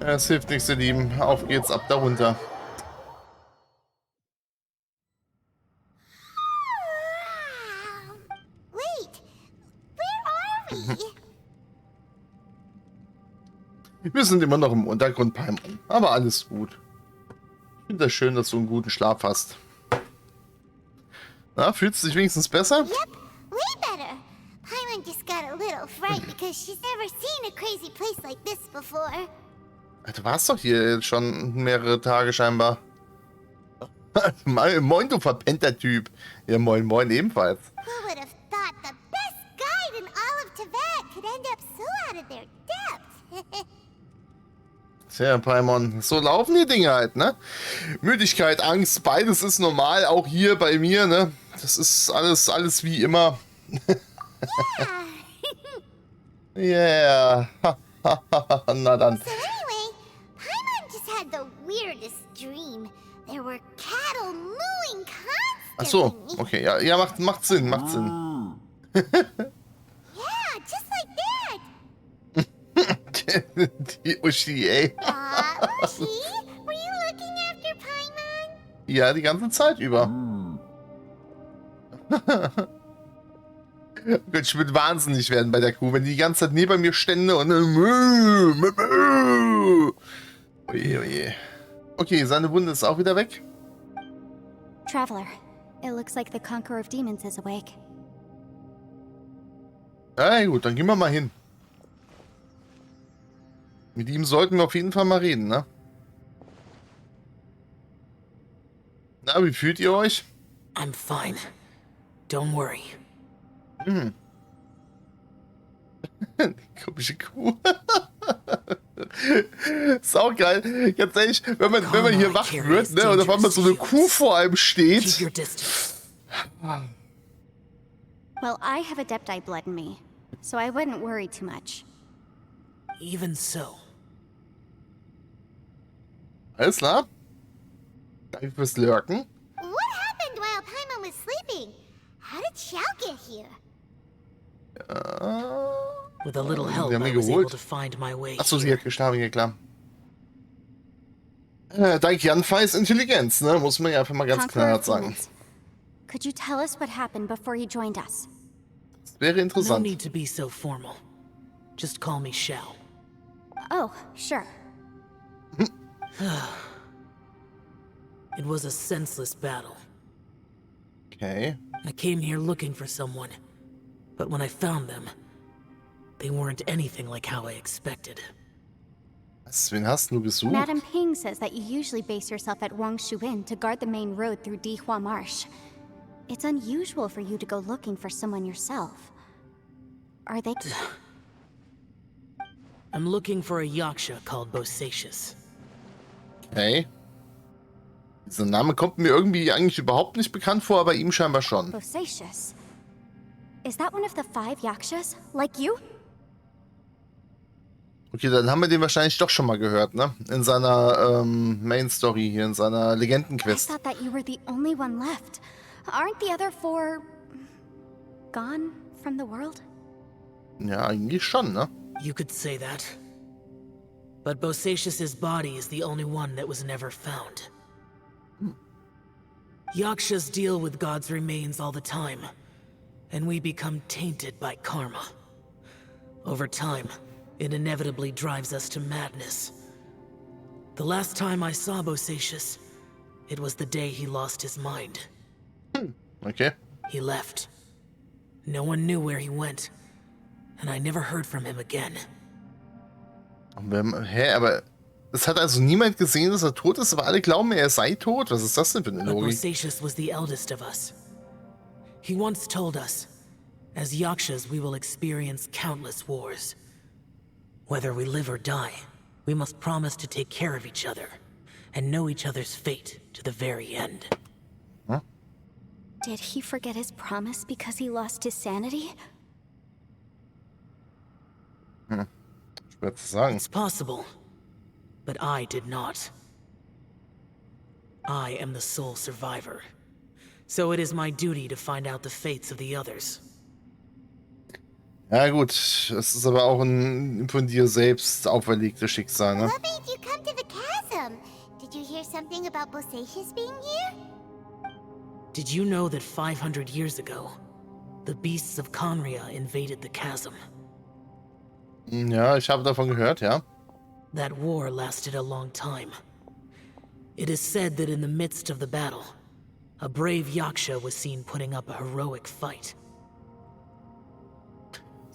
Es hilft nichts, ihr Lieben. Auf geht's, ab darunter. Wait, where are we? Wir sind immer noch im Untergrund, Paimon. Aber alles gut. Ich finde das schön, dass du einen guten Schlaf hast. Na, fühlst du dich wenigstens besser? Yep, way better. Paimon just got a little fright because she's never seen a crazy place like this before. Du warst doch hier jetzt schon mehrere Tage scheinbar. Moin, du verpennter Typ. Ja, moin, moin ebenfalls. Who would have thought the best guide in all of Teyvat could end up so out of their depth? Tja, Paimon, so laufen die Dinge halt, ne? Müdigkeit, Angst, beides ist normal, auch hier bei mir, ne? Das ist alles wie immer. Yeah. Na dann. So anyway, Paimon just had the weirdest dream. There were cattle mooing constantly. Ach so, okay, ja, macht Sinn, macht Sinn. Yeah, just like that. Die Uschi, ey. Uschi, were you looking after Paimon? Ja, die ganze Zeit über. Ich würde wahnsinnig werden bei der Kuh, wenn die ganze Zeit neben mir stände und... Oje, oje. Okay, seine Wunde ist auch wieder weg. Traveler, it looks like the conqueror of demons is awake. Ja, gut, dann gehen wir mal hin. Mit ihm sollten wir auf jeden Fall mal reden, ne? Na, wie fühlt ihr euch? I'm fine. Don't worry. Hm. Komische Kuh. Ist auch geil. Ganz ehrlich, wenn man hier wach wird, ne, und auf einmal so eine Kuh vor einem steht. Keep your distance. Well, I have Adepti blood in me, so I wouldn't worry too much. Even so. Alles klar. Danke fürs Lurken. What happened while Paimon was sleeping? How did Xiao get here? With a little help, Sie haben I ihn was able geholt. to find my way. Achso, sie hat gestorben, ja klar. Dank Janfeis Intelligenz, ne? Muss man ja einfach mal ganz Conqueror klar of sagen. demons. Could you tell us what happened before you joined us? Das wäre No interessant. need to be so formal. Just call me Xiao. Oh, sure. It was a senseless battle. Okay. I came here looking for someone, but when I found them, they weren't anything like how I expected. Wen hast du gesucht? Madam Ping says that you usually base yourself at Wangshu Inn to guard the main road through Dihua Marsh. It's unusual for you to go looking for someone yourself. Are they... I'm looking for a yaksha called Bosacius. Okay. Dieser Name kommt mir irgendwie eigentlich überhaupt nicht bekannt vor, aber ihm scheinbar schon. Bosacius? Is that one of the 5 yakshas? Like you? Okay, dann haben wir den wahrscheinlich doch schon mal gehört, ne? In seiner Main Story hier, in seiner I Legendenquest. thought that you were the only one left. Aren't the other 4... gone from the world? Ja, eigentlich schon, ne? You could say that. But Bosacius's body is the only one that was never found. Yakshas deal with God's remains all the time, and we become tainted by karma. Over time, it inevitably drives us to madness. The last time I saw Bosacius, it was the day he lost his mind. Okay. He left. No one knew where he went, and I never heard from him again. Hä, aber es hat also niemand gesehen, dass er tot ist, aber alle glauben, er sei tot. Was ist das denn für eine But Logik? Bosacius was the eldest of us. He once told us, as yakshas we will experience countless wars. Whether we live or die, we must promise to take care of each other, and know each other's fate to the very end. Hm? Did he forget his promise because he lost his sanity? Schwer zu sagen. It's possible, but I did not. I am the sole survivor, so it is my duty to find out the fates of the others. Ja gut, das ist aber auch ein von dir selbst auferlegtes Schicksal, ne? What made you there something about Bosacius being here? Did you know that 500 years ago, the beasts of Conria invaded the chasm? Ja, ich habe davon gehört, ja. That war lasted a long time. It is said that in the midst of the battle, a brave Yaksha was seen putting up a heroic fight.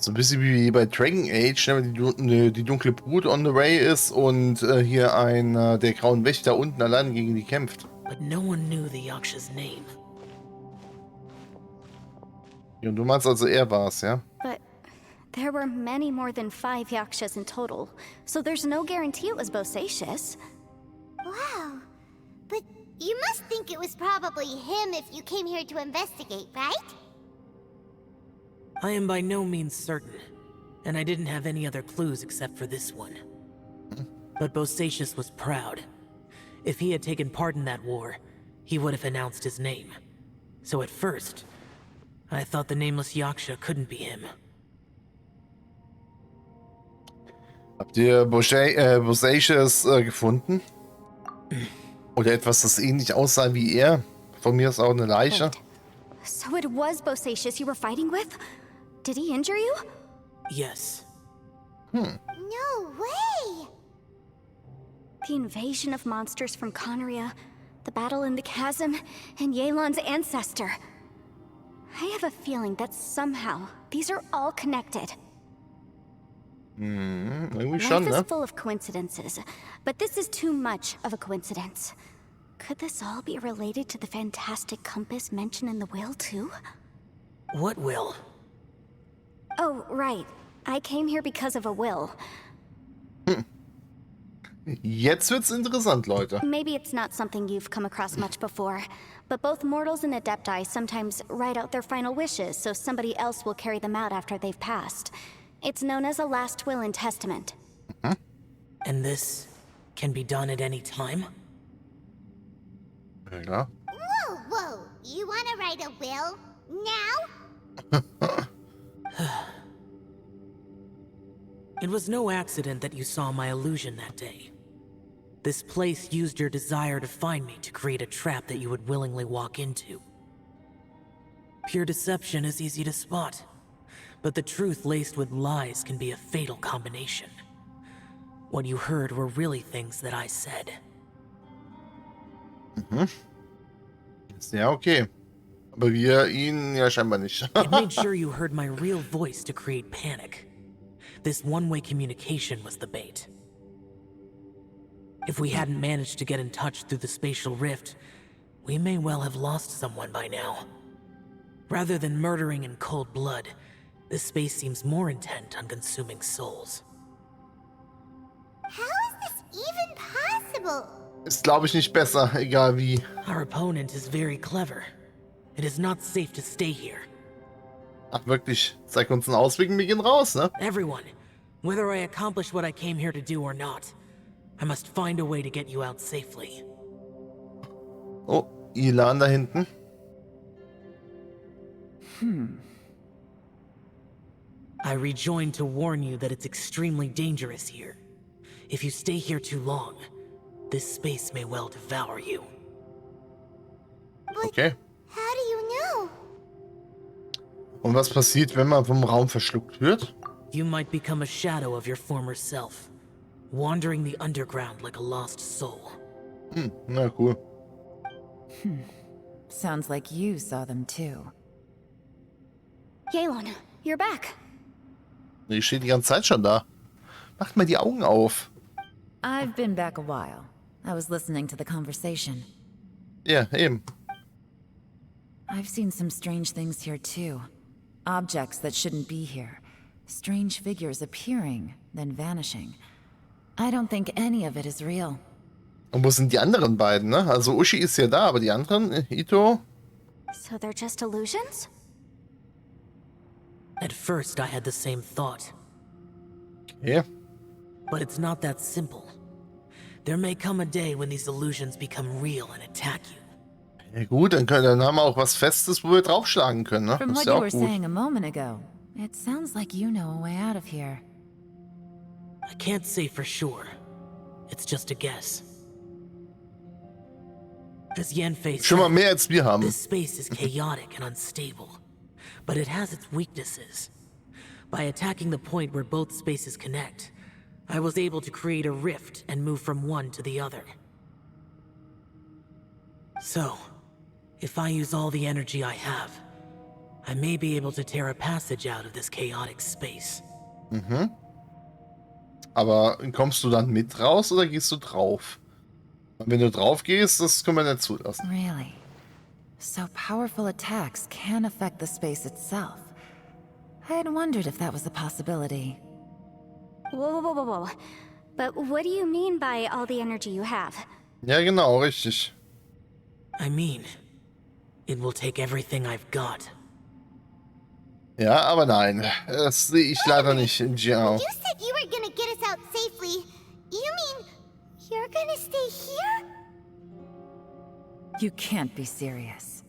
So ein bisschen wie bei Dragon Age, ne, wenn die dunkle Brut on the way ist und hier der grauen Wächter unten allein gegen die kämpft. But no one knew the Yaksha's name. Ja, und du meinst also, er war's, ja? But there were many more than 5 Yakshas in total, so there's no guarantee it was Bosacius. Wow. But you must think it was probably him if you came here to investigate, right? I am by no means certain, and I didn't have any other clues except for this one. But Bosacius was proud. If he had taken part in that war, he would have announced his name. So at first, I thought the nameless Yaksha couldn't be him. Habt ihr Bosacius gefunden? Oder etwas, das ähnlich aussah wie er? Von mir ist auch eine Leiche. Wait. So it was Bosacius you were fighting with? Did he injure you? Yes. No way! The invasion of monsters from Conria, the battle in the chasm, and Yelan's ancestor. I have a feeling that somehow these are all connected. Irgendwie schon, Life ne? is full of coincidences, but this is too much of a coincidence. Could this all be related to the fantastic compass mentioned in the will, too? What will? Oh, right. I came here because of a will. Jetzt wird's interessant, Leute. Maybe it's not something you've come across much before, but both mortals and adepti sometimes write out their final wishes so somebody else will carry them out after they've passed. It's known as a last will and testament. And this can be done at any time? Ja. Whoa. You wanna write a will? Now? It was no accident that you saw my illusion that day. This place used your desire to find me to create a trap that you would willingly walk into. Pure deception is easy to spot, but the truth laced with lies can be a fatal combination. What you heard were really things that I said. Ja, okay. Aber wir ihn ja scheinbar nicht. It made sure you heard my real voice to create panic. This one-way communication was the bait. If we hadn't managed to get in touch through the spatial rift, we may well have lost someone by now. Rather than murdering in cold blood, this space seems more intent on consuming souls. How is this even possible? Ist, glaube ich, nicht besser, egal wie. Our opponent is very clever. It is not safe to stay here. Ach, wirklich. Zeig uns einen Ausweg und wir gehen raus, ne? Everyone, whether I accomplish what I came here to do or not, I must find a way to get you out safely. Oh, Ilan da hinten. I rejoined to warn you that it's extremely dangerous here. If you stay here too long, this space may well devour you. But Okay. how do you know? Und was passiert, wenn man vom Raum verschluckt wird? You might become a shadow of your former self, wandering the underground like a lost soul. Na cool. Sounds like you saw them too. Yelan, you're back. Die steht die ganze Zeit schon da. Macht mal die Augen auf. I've been back a while. I was listening to the conversation. Ja, eben. I've seen some strange things here too. Objects that shouldn't be here. Strange figures appearing, then vanishing. I don't think any of it is real. Und wo sind die anderen beiden, ne? Also Uschi ist ja da, aber die anderen, Itto? So they're just illusions? At first, I had the same thought, Okay. but it's not that simple. There may come a day when these illusions become real and attack you. Ja gut, dann haben wir auch was Festes, wo wir draufschlagen können, ne? From Das what ist ja you auch were gut. saying a moment ago, it sounds like you know a way out of here. I can't say for sure. It's just a guess. As Yanfei Schon mal said, mehr als wir haben. this space is chaotic and unstable, but it has its weaknesses. By attacking the point where both spaces connect, I was able to create a rift and move from one to the other. So, if I use all the energy I have, I may be able to tear a passage out of this chaotic space. Mhm. Aber kommst du dann mit raus oder gehst du drauf? Und wenn du drauf gehst, das können wir nicht zulassen. Really? So powerful attacks can affect the space itself. I had wondered if that was a possibility. Whoa, whoa, whoa, whoa, whoa. But what do you mean by all the energy you have? Ja, genau, richtig. I mean, it will take everything I've got. Ja, aber nein. Das sehe ich leider nicht in Jiao. You said you were gonna get us out safely. You mean you're gonna stay here? You can't be serious.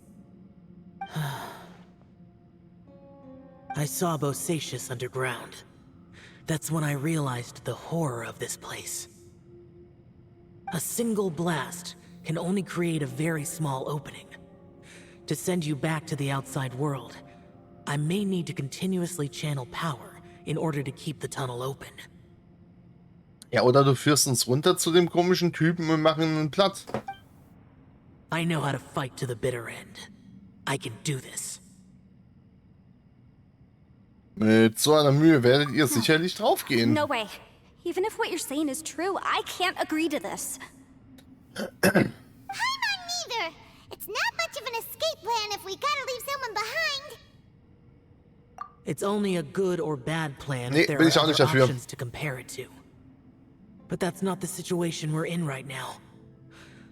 I saw Bosacius underground. That's when I realized the horror of this place. A single blast can only create a very small opening. To send you back to the outside world, I may need to continuously channel power in order to keep the tunnel open. Ja, oder du führst uns runter zu dem komischen Typen und machen ihn platt. I know how to fight to the bitter end. I can do this. Mit so einer Mühe werdet ihr sicherlich draufgehen. No way. Even if what you're saying is true, I can't agree to this. Paimon neither. It's not much of an escape plan if we gotta leave someone behind. It's only a good or bad plan Nee, if there bin are ich auch other nicht dafür. options to compare it to. But that's not the situation we're in right now.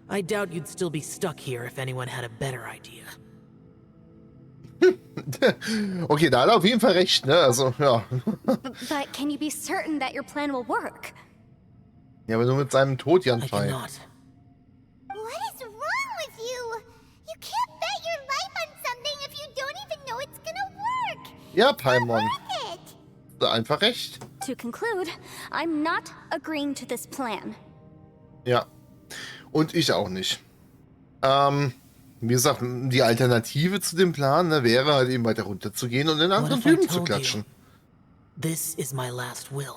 I doubt you'd still be stuck here if anyone had a better idea. Okay, da hat er auf jeden Fall recht, ne? Also, ja. But can you be certain that your plan will work? Ja, aber nur mit seinem Tod, I Janfei. cannot. What is wrong with you? You can't bet your life on something if you don't even know it's gonna work. Ja, Paimon. Worth it. Einfach recht. To conclude, I'm not agreeing to this plan. Ja. Und ich auch nicht. Wie gesagt, die Alternative zu dem Plan, ne, wäre halt eben weiter runter zu gehen und den What anderen if I Typen zu told klatschen. you, this is my last will?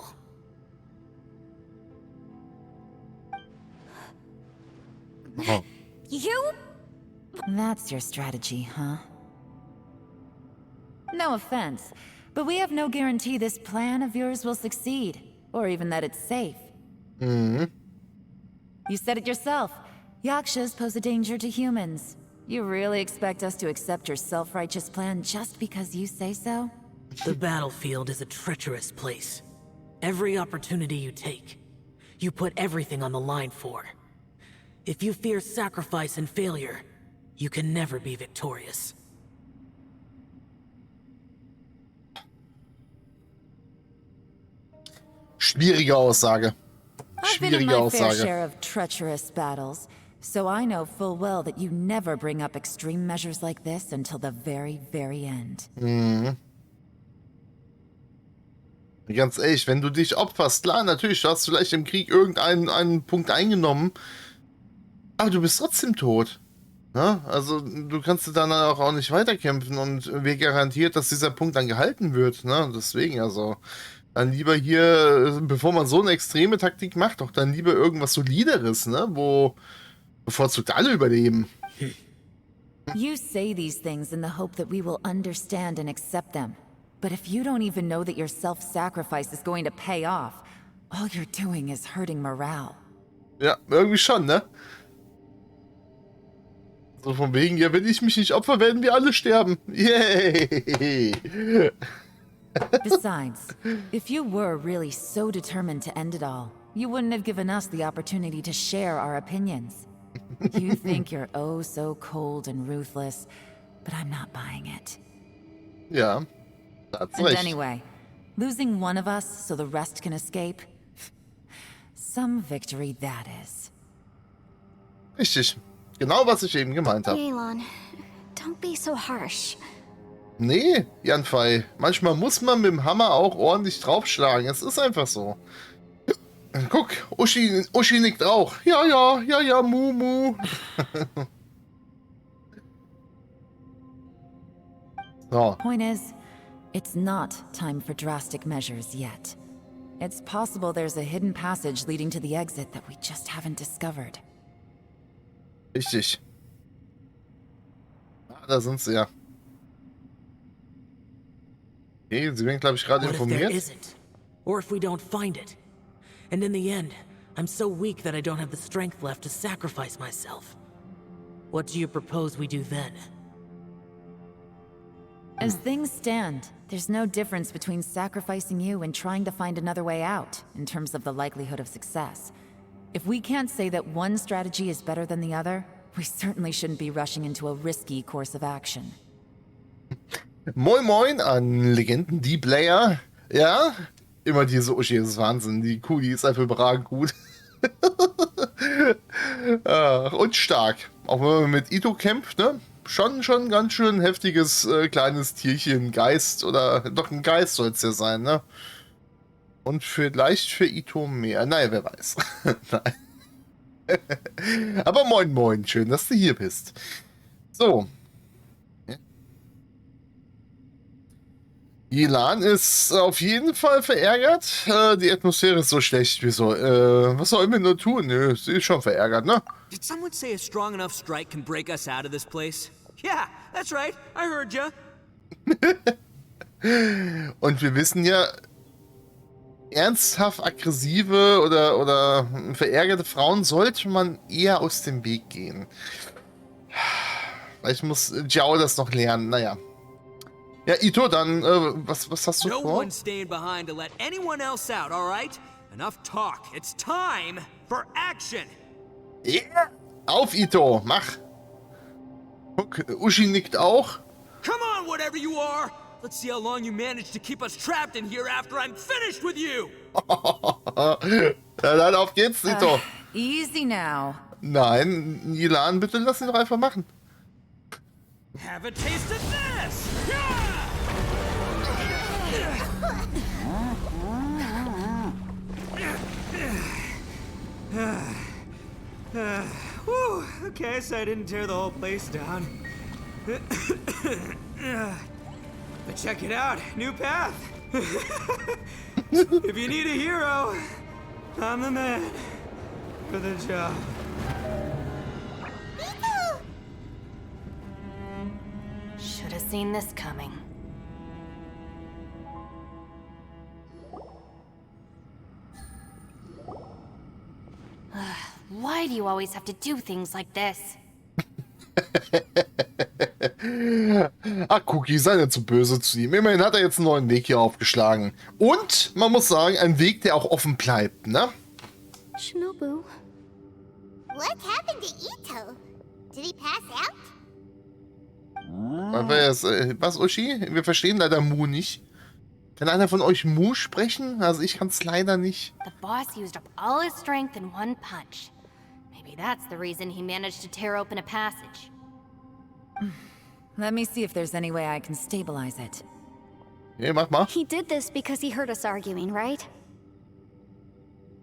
Oh. You? That's your strategy, huh? No offense, but we have no guarantee this plan of yours will succeed, or even that it's safe. Mhm. You said it yourself. Yakshas pose a danger to humans. You really expect us to accept your self-righteous plan just because you say so? The battlefield is a treacherous place. Every opportunity you take, you put everything on the line for. If you fear sacrifice and failure, you can never be victorious. Schwierige Aussage. I've been in Schwierige my fair Aussage. share of treacherous battles, so I know full well that you never bring up extreme measures like this until the very, very end. Mhm. Ganz ehrlich, wenn du dich opferst, klar, natürlich, du hast vielleicht im Krieg einen Punkt eingenommen, aber du bist trotzdem tot. Ne? Also, du kannst dann auch nicht weiterkämpfen und wer garantiert, dass dieser Punkt dann gehalten wird. Ne? Deswegen, also, dann lieber hier, bevor man so eine extreme Taktik macht, doch dann lieber irgendwas Solideres, ne? Wo bevorzugt alle überleben. You say these things in the hope that we will understand and accept them. But if you don't even know that your self-sacrifice is going to pay off, all you're doing is hurting morale. Ja, irgendwie schon, ne? So von wegen, ja, wenn ich mich nicht opfer, werden wir alle sterben. Yay! Besides, if you were really so determined to end it all, you wouldn't have given us the opportunity to share our opinions. You think you're oh so cold and ruthless, but I'm not buying it. Ja, hat's And recht. anyway, losing one of us so the rest can escape? Some victory that is. Richtig. Genau, was ich eben gemeint habe. Yelan, don't be so harsh. Nee, Janfei, manchmal muss man mit dem Hammer auch ordentlich draufschlagen. Es ist einfach so. Guck, Uschi nickt auch. Ja, Mu. So. Point is, it's not time for drastic measures yet. It's possible there's a hidden passage leading to the exit that we just haven't discovered. Richtig. Ah, da sind sie ja. Okay, sie werden, glaube ich, gerade What if there informiert. isn't? Or if we don't find it? And in the end, I'm so weak that I don't have the strength left to sacrifice myself. What do you propose we do then? As things stand, there's no difference between sacrificing you and trying to find another way out, in terms of the likelihood of success. If we can't say that one strategy is better than the other, we certainly shouldn't be rushing into a risky course of action. Moin Moin an Legenden, die Player. Ja, immer diese Uschi, das ist Wahnsinn. Die Kuh, die ist einfach überragend gut. Und stark. Auch wenn man mit Itto kämpft, ne? Schon ganz schön heftiges kleines Tierchen, Geist oder doch ein Geist soll es ja sein, ne? Und vielleicht für Itto mehr. Naja, wer weiß. Nein. Aber moin moin, schön, dass du hier bist. So. Yelan ist auf jeden Fall verärgert. Die Atmosphäre ist so schlecht. Wieso? Was sollen wir nur tun? Nö, sie ist schon verärgert, ne? Did someone say a strong enough strike can break us out of this place? Yeah, that's right. I heard ya. Und wir wissen ja, ernsthaft aggressive oder verärgerte Frauen sollte man eher aus dem Weg gehen. Vielleicht muss Jiao das noch lernen. Naja. Ja, Itto, dann, was hast du No vor? one's staying behind to let anyone else out, all right? Enough talk. It's time for action. Yeah. Auf, Itto, mach. Guck, Uschi nickt auch. Come on, whatever you are. Let's see how long you manage to keep us trapped in here after I'm finished with you. Ja, dann auf geht's, Itto. Easy now. Nein, Yelan, bitte lass ihn doch einfach machen. Have a taste of this. Whew, okay, so I didn't tear the whole place down. But check it out, new path. If you need a hero, I'm the man for the job. Should have seen this coming. Why do you always have to do things like this? Ach, Cookie, sei nicht so böse zu ihm. Immerhin hat er jetzt einen neuen Weg hier aufgeschlagen. Und, man muss sagen, ein Weg, der auch offen bleibt, ne? Shinobu. What happened to Itto? Did he pass out? Was, Uschi? Wir verstehen leider Mu nicht. Kann einer von euch Mu sprechen? Also ich kann es leider nicht. The boss used up all his strength in one punch. Maybe that's the reason he managed to tear open a passage. Let me see if there's any way I can stabilize it. Okay, mach mal. He did this because he heard us arguing, right?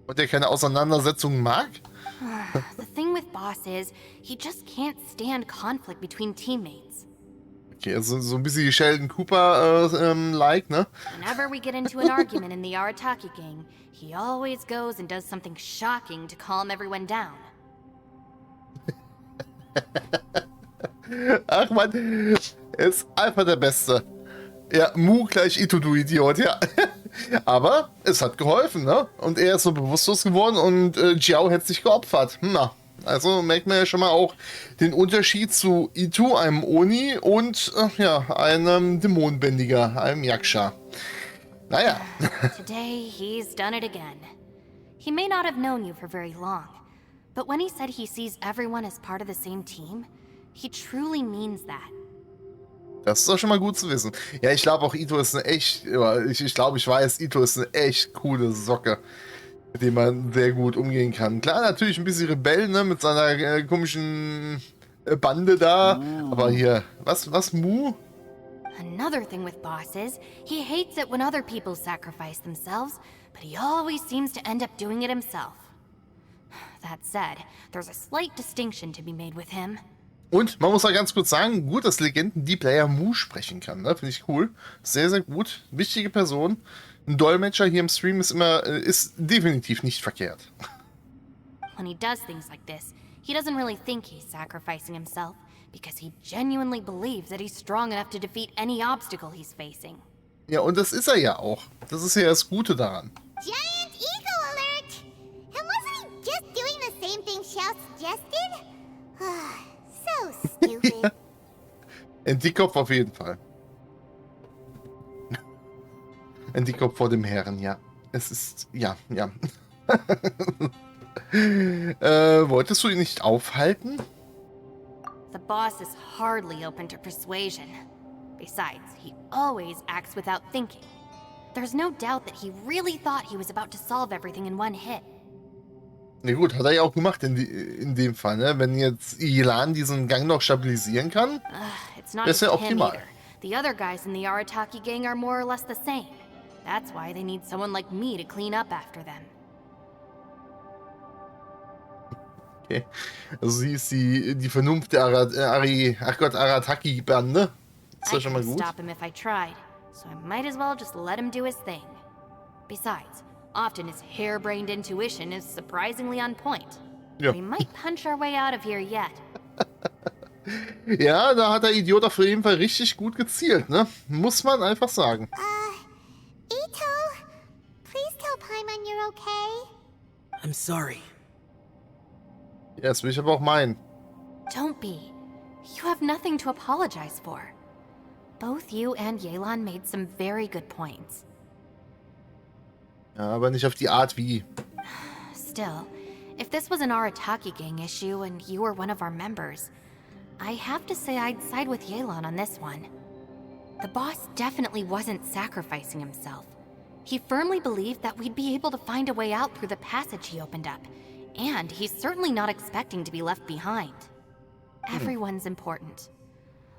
Und der keine Auseinandersetzung mag? The thing with Boss is, he just can't stand conflict between teammates. Okay, also so ein bisschen Sheldon Cooper-like, ne? Whenever we get into an argument in the Arataki gang, he always goes and does something shocking to calm everyone down. Ach man, er ist einfach der Beste. Ja, Mu gleich Itto, du Idiot, ja. Aber es hat geholfen, ne? Und er ist so bewusstlos geworden und Jiao hat sich geopfert. Na, also merkt man ja schon mal auch den Unterschied zu Itto, einem Oni, und ja, einem Dämonenbändiger, einem Yaksha. Naja. Today, he's done it again. He may not have known you for very long, but when he said he sees everyone as part of the same team, he truly means that. Das ist doch schon mal gut zu wissen. Ja, ich glaube auch Itto ist eine echt, ich glaube, ich weiß, Itto ist eine echt coole Socke, mit dem man sehr gut umgehen kann. Klar, natürlich ein bisschen Rebell, ne, mit seiner komischen Bande da, aber hier, was, Mu? Another thing with Boss is, he hates it when other people sacrifice themselves, but he always seems to end up doing it himself. That said, there's a slight distinction to be made with him. Und man muss ja ganz kurz sagen, gut, dass Legenden die Player Mu sprechen kann. Ne? Finde ich cool. Sehr, sehr gut. Wichtige Person. Ein Dolmetscher hier im Stream ist definitiv nicht verkehrt. When he does things like this, he doesn't really think he's sacrificing himself, because he genuinely believes that he's strong enough to defeat any obstacle he's facing. Ja, und das ist er ja auch. Das ist ja das Gute daran. Giant ego alert! And wasn't he just doing the same thing Xiao suggested? So stupid. Ein Dickkopf auf jeden Fall. Ein Dickkopf vor dem Herren, ja. Es ist, ja. Wolltest du ihn nicht aufhalten? The boss is hardly open to persuasion. Besides, he always acts without thinking. There's no doubt that he really thought he was about to solve everything in one hit. Na gut, hat er ja auch gemacht in dem Fall, ne? Wenn jetzt Yelan diesen Gang noch stabilisieren kann, It's not das just ist ja him optimal. either. The other guys in the Arataki gang are more or less the same. That's why they need someone like me to clean up after them. Okay. Also sie ist die Vernunft der Arataki-Bande. Ist ja I schon mal couldn't gut. stop him if I tried, so I might as well just let him do his thing. Besides, often his harebrained intuition is surprisingly on point. Ja. We might punch our way out of here yet. Ja, da hat der Idiot auf jeden Fall richtig gut gezielt, ne? Muss man einfach sagen. Itto, please tell Paimon you're okay. I'm sorry. Ja, das will ich aber auch meinen. Don't be. You have nothing to apologize for. Both you and Yelan made some very good points. Ja, aber nicht auf die Art wie. Still, if this was an Arataki gang issue and you were one of our members, I have to say I'd side with Yelan on this one. The boss definitely wasn't sacrificing himself. He firmly believed that we'd be able to find a way out through the passage he opened up, and he's certainly not expecting to be left behind. Everyone's important.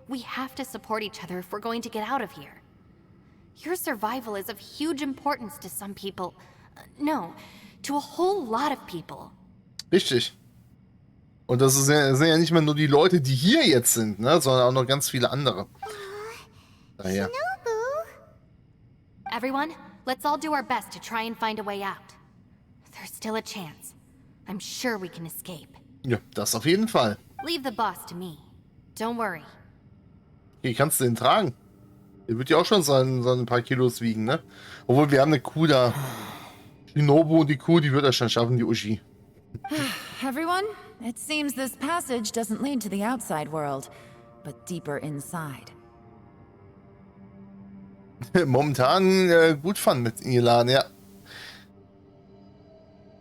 We have to support each other if we're going to get out of here. Your survival is of huge importance to some people. No, to a whole lot of people. Richtig. Und das sind ja nicht mehr nur die Leute, die hier jetzt sind, ne? Sondern auch noch ganz viele andere. Daher. Nobu. Everyone, let's all do our best to try and find a way out. There's still a chance. I'm sure we can escape. Ja, das auf jeden Fall. Leave the boss to me. Don't worry. Hier kannst du den tragen. Der wird ja auch schon so ein paar Kilos wiegen, ne? Obwohl, wir haben eine Kuh da. Die Nobu und die Kuh, die wird er schon schaffen, die Uschi. Everyone, it seems this passage doesn't lead to the outside world, but deeper inside. Momentan gut Fun mit Yelan, ja.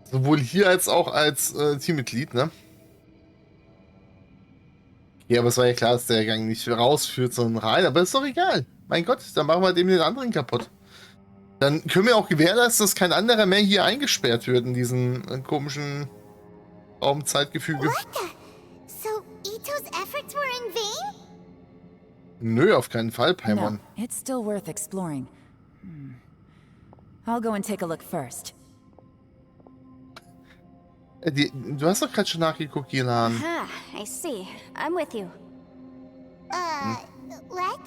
Sowohl hier als auch als Teammitglied, ne? Ja, aber es war ja klar, dass der Gang nicht rausführt, sondern rein. Aber ist doch egal. Mein Gott, dann machen wir dem den anderen kaputt. Dann können wir auch gewährleisten, dass kein anderer mehr hier eingesperrt wird in diesem komischen Raumzeitgefüge. What the? So Itto's efforts were in vain? Nö, auf keinen Fall, Paimon. No, it's still worth exploring. I'll go and take a look first. Du hast doch gerade schon nachgeguckt, Yelan. Ah, I see. I'm with you. What?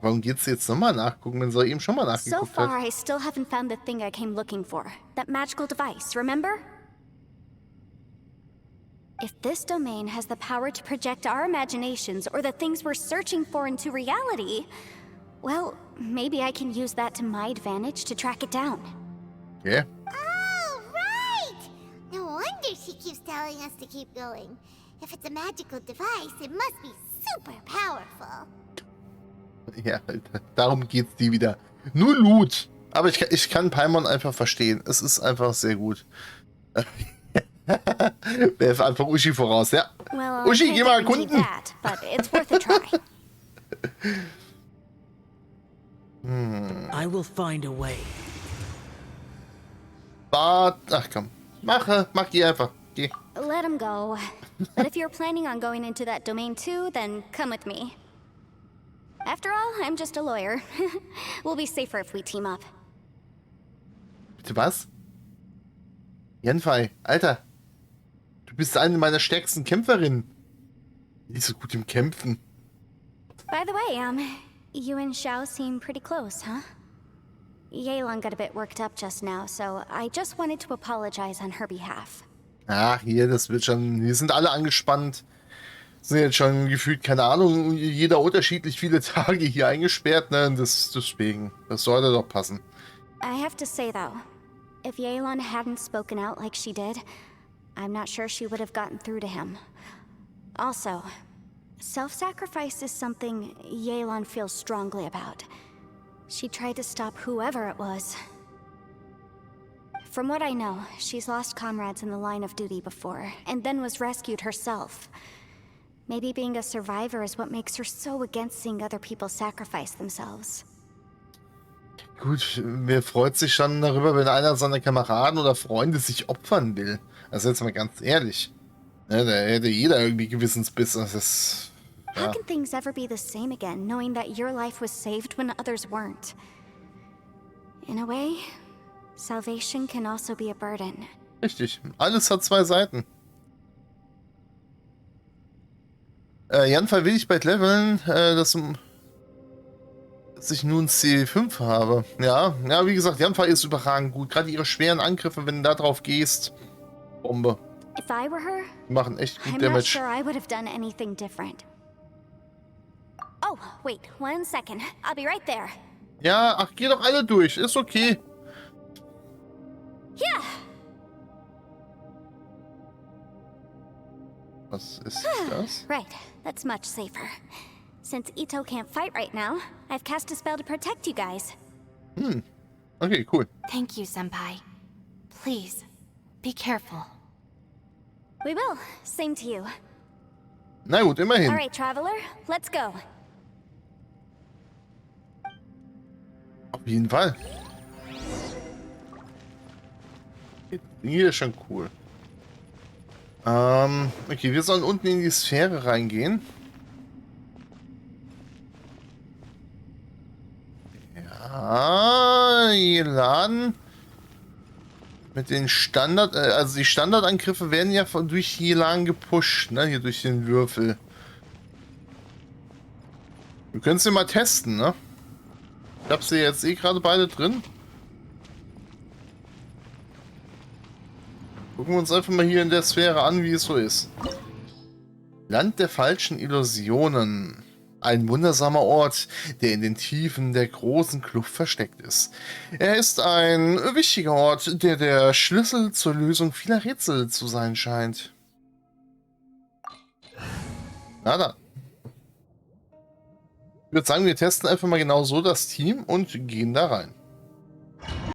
Warum geht's jetzt nochmal nachgucken, wenn sie eben schon mal So nachgeguckt far, hat? I still haven't found the thing I came looking for. That magical device, remember? If this domain has the power to project our imaginations or the things we're searching for into reality, well, maybe I can use that to my advantage to track it down. Okay. Oh, right! No wonder she keeps telling us to keep going. If it's a magical device, it must be super powerful. Ja, darum geht's die wieder. Nur Loot. Aber ich kann Paimon einfach verstehen. Es ist einfach sehr gut. Werf einfach Uschi voraus, ja. Well, Uschi, I geh can't mal guarantee erkunden. that, but it's worth a try. I will find a way. Ach komm. Mach die einfach. Geh. Let him go. But if you're planning on going into that domain too, then come with me. After all, I'm just a lawyer. We'll be safer if we team up. Bitte was? Jenfei, Alter. Du bist eine meiner stärksten Kämpferinnen. Nicht so gut im Kämpfen. By the way, you and Xiao seem pretty close, huh? Yelan got a bit worked up just now, so I just wanted to apologize on her behalf. Ach, hier, das wird schon. Wir sind alle angespannt. Sind jetzt schon gefühlt, keine Ahnung, jeder unterschiedlich viele Tage hier eingesperrt, ne? Deswegen. Das sollte doch passen. I have to say though, if Yelan hadn't spoken out like she did, I'm not sure she would have gotten through to him. Also, self-sacrifice is something Yelan feels strongly about. She tried to stop whoever it was. From what I know, she's lost comrades in the line of duty before, and then was rescued herself. Maybe being a survivor is what makes her so against seeing other people sacrifice themselves. Gut, wer freut sich schon darüber, wenn einer seiner Kameraden oder Freunde sich opfern will? Also jetzt mal ganz ehrlich. Ne, da hätte jeder irgendwie Gewissensbiss. Das ist, How ja. can things ever be the same again, knowing that your life was saved when others weren't? In a way, salvation can also be a burden. Richtig. Alles hat zwei Seiten. Janfall will ich bald leveln, dass ich nun C5 habe. Ja, wie gesagt, Janfall ist überragend gut. Gerade ihre schweren Angriffe, wenn du da drauf gehst. Bombe. If I were her, Die machen echt gut I'm not Damage. sure I would have done anything different. Oh, wait, 1 second. I'll be right there. Ja, ach, geh doch alle durch. Ist okay. Yeah! Was ist das? Right, that's much safer. Since Itto can't fight right now, I've cast a spell to protect you guys. Okay, cool. Thank you, Senpai. Please, be careful. We will. Same to you. Na gut, immerhin. All right, traveler, let's go. Auf jeden Fall. Hier ist schon cool. Okay, wir sollen unten in die Sphäre reingehen. Ja, hier laden. Mit den Standard, also die Standardangriffe werden ja durch Yelan gepusht, ne? Hier durch den Würfel. Wir können es ja mal testen, ne? Ich hab sie jetzt eh gerade beide drin. Gucken wir uns einfach mal hier in der Sphäre an, wie es so ist. Land der falschen Illusionen. Ein wundersamer Ort, der in den Tiefen der großen Kluft versteckt ist. Er ist ein wichtiger Ort, der der Schlüssel zur Lösung vieler Rätsel zu sein scheint. Na dann. Ich würde sagen, wir testen einfach mal genau so das Team und gehen da rein.